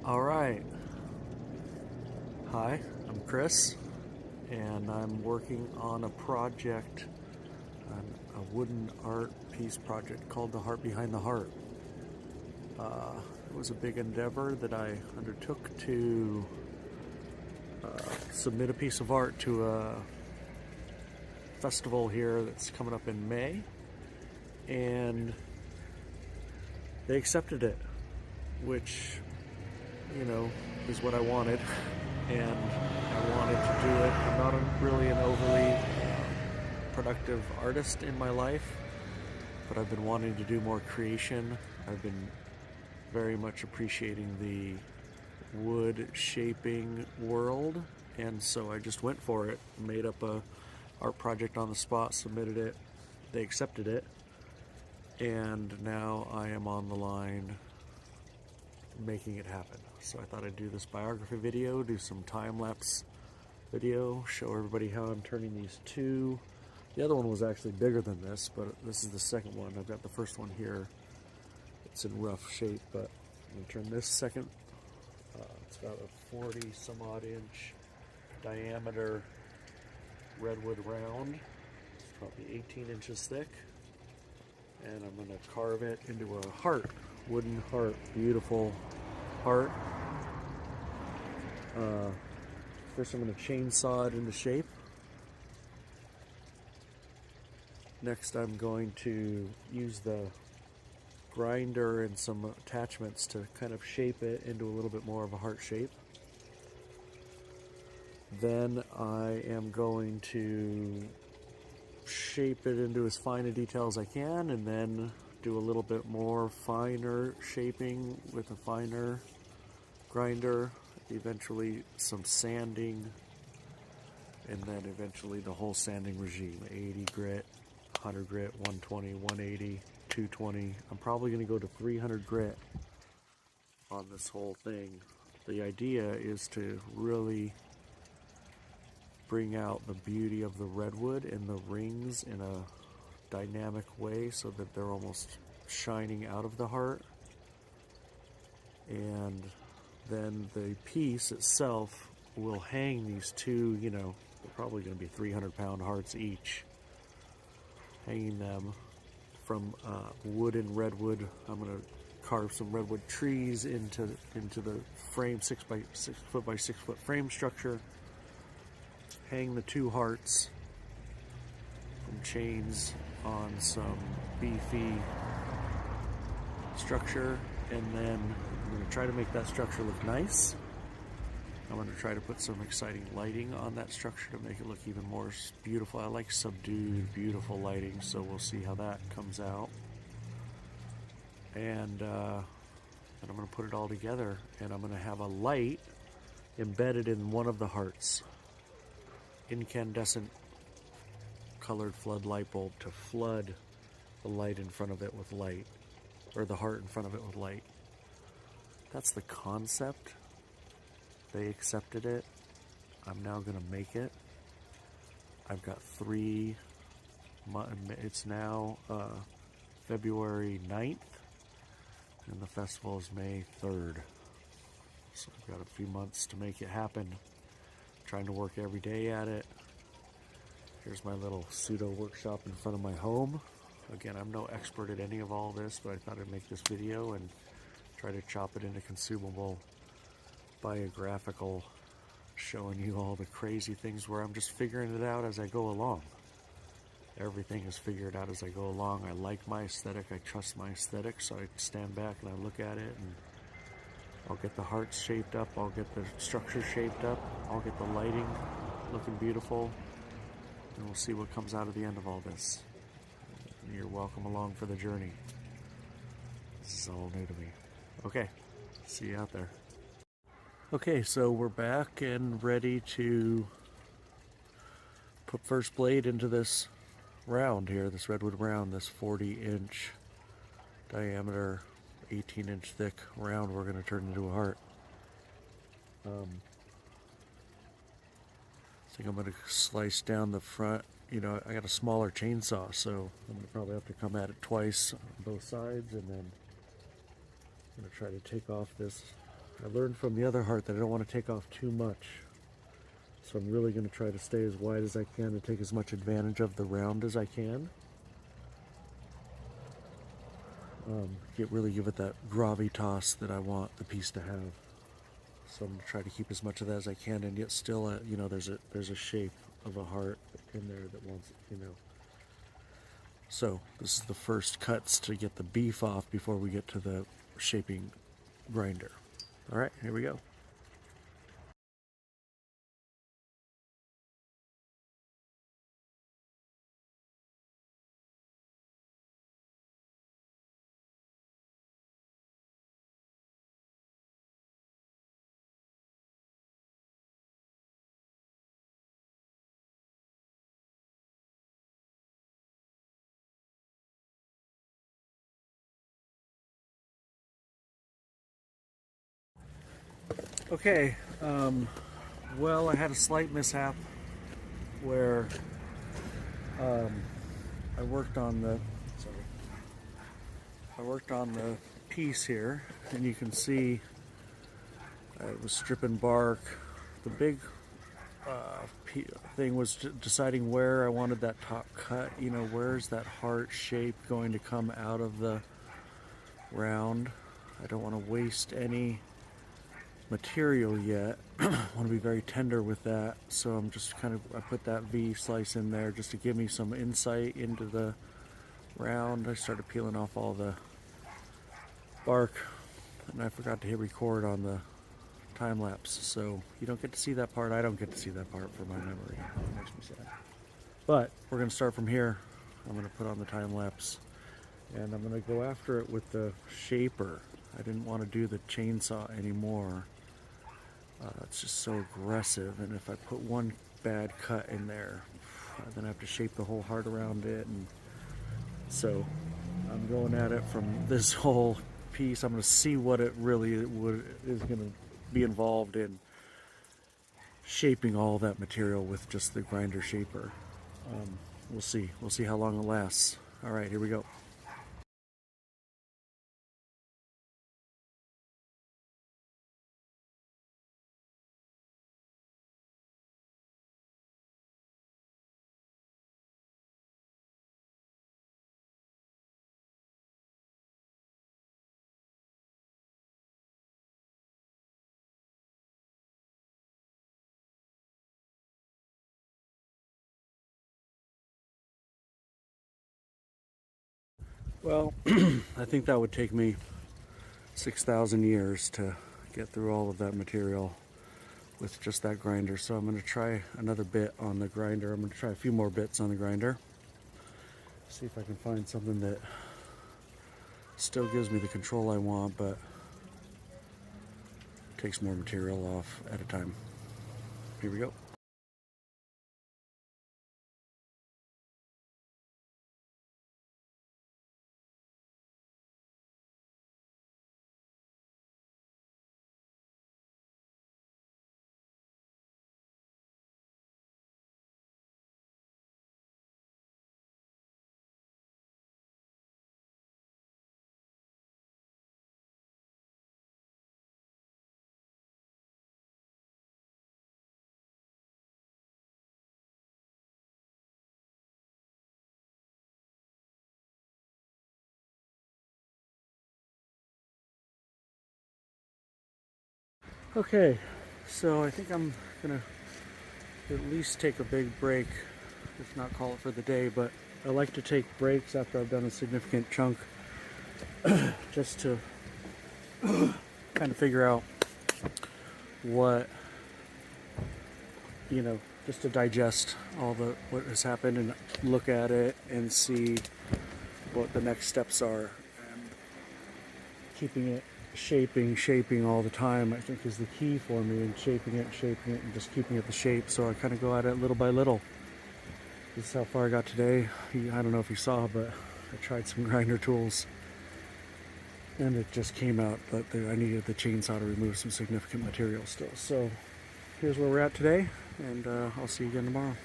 All right. Hi, I'm Chris, and I'm working on a project, a wooden art piece project called The Heart Behind the Heart. It was a big endeavor that I undertook to submit a piece of art to a festival here that's coming up in May, and they accepted it, which, is what I wanted, and I wanted to do it. I'm not really an overly productive artist in my life, but I've been wanting to do more creation. I've been very much appreciating the wood shaping world, and so I just went for it, made up a art project on the spot, submitted it, they accepted it, and now I am on the line making it happen. So I thought I'd do this biography video, do some time-lapse video, show everybody how I'm turning these two. The other one was actually bigger than this, but this is the second one. I've got the first one here. It's in rough shape, but I'm gonna turn this second. It's got a 40 some odd inch diameter redwood round. It's probably 18 inches thick. And I'm gonna carve it into a heart, wooden heart, beautiful heart. First I'm gonna chainsaw it into shape. Next I'm going to use the grinder and some attachments to kind of shape it into a little bit more of a heart shape. Then I am going to shape it into as fine a detail as I can, and then do a little bit more finer shaping with a finer grinder, eventually some sanding, and then eventually the whole sanding regime, 80 grit, 100 grit, 120, 180, 220. I'm probably going to go to 300 grit on this whole thing. The idea is to really bring out the beauty of the redwood and the rings in a dynamic way so that they're almost shining out of the heart. And then the piece itself will hang these two, they're probably going to be 300-pound hearts each, hanging them from wood and redwood. I'm going to carve some redwood trees into the frame, 6 foot by 6 foot frame structure. Hang the two hearts from chains on some beefy structure, and then I'm going to try to make that structure look nice. I'm going to try to put some exciting lighting on that structure to make it look even more beautiful. I like subdued, beautiful lighting, so we'll see how that comes out. And I'm going to put it all together, and I'm going to have a light embedded in one of the hearts. Incandescent colored flood light bulb to flood the light in front of it with light, or the heart in front of it with light. That's the concept. They accepted it. I'm now going to make it. I've got it's now February 9th, and the festival is May 3rd. So I've got a few months to make it happen. Trying to work every day at it. Here's my little pseudo workshop in front of my home. Again, I'm no expert at any of all this, but I thought I'd make this video and try to chop it into consumable, biographical, showing you all the crazy things where I'm just figuring it out as I go along. Everything is figured out as I go along. I like my aesthetic, I trust my aesthetic, so I stand back and I look at it, and I'll get the hearts shaped up, I'll get the structure shaped up, I'll get the lighting looking beautiful, and we'll see what comes out of the end of all this. And you're welcome along for the journey. This is all new to me. Okay, see you out there. Okay, so we're back and ready to put first blade into this round here, this redwood round, this 40-inch diameter, 18-inch thick round we're going to turn into a heart. I think I'm going to slice down the front. I got a smaller chainsaw, so I'm going to probably have to come at it twice on both sides, and then I'm going to try to take off this I learned from the other heart that I don't want to take off too much. So I'm really going to try to stay as wide as I can and take as much advantage of the round as I can. Really give it that gravitas that I want the piece to have. So I'm going to try to keep as much of that as I can, and yet still, there's a shape of a heart in there that wants, So this is the first cuts to get the beef off before we get to the shaping grinder. All right, here we go. Okay, well, I had a slight mishap where I worked on the piece here, and you can see I was stripping bark. The big thing was deciding where I wanted that top cut. Where's that heart shape going to come out of the round? I don't want to waste any material yet. I want to be very tender with that, so I'm just I put that V slice in there just to give me some insight into the round. I started peeling off all the bark, and I forgot to hit record on the time lapse, so you don't get to see that part. I don't get to see that part for my memory. It makes me sad. But we're going to start from here. I'm going to put on the time lapse, and I'm going to go after it with the shaper. I didn't want to do the chainsaw anymore. It's just so aggressive, and if I put one bad cut in there, then I have to shape the whole heart around it, and so I'm going at it from this whole piece. I'm going to see what it really is going to be involved in shaping all that material with just the grinder shaper. We'll see how long it lasts. All right, here we go. Well, I think that would take me 6,000 years to get through all of that material with just that grinder. So I'm going to try another bit on the grinder. I'm going to try a few more bits on the grinder. See if I can find something that still gives me the control I want, but takes more material off at a time. Here we go. Okay, so I think I'm gonna at least take a big break, if not call it for the day, but I like to take breaks after I've done a significant chunk just to kind of figure out what, just to digest what has happened and look at it and see what the next steps are. And keeping it shaping all the time, I think, is the key for me, and shaping it and just keeping it the shape. So I kind of go at it little by little. This is how far I got today. I don't know if you saw, but I tried some grinder tools and it just came out that I needed the chainsaw to remove some significant material still. So here's where we're at today, and I'll see you again tomorrow.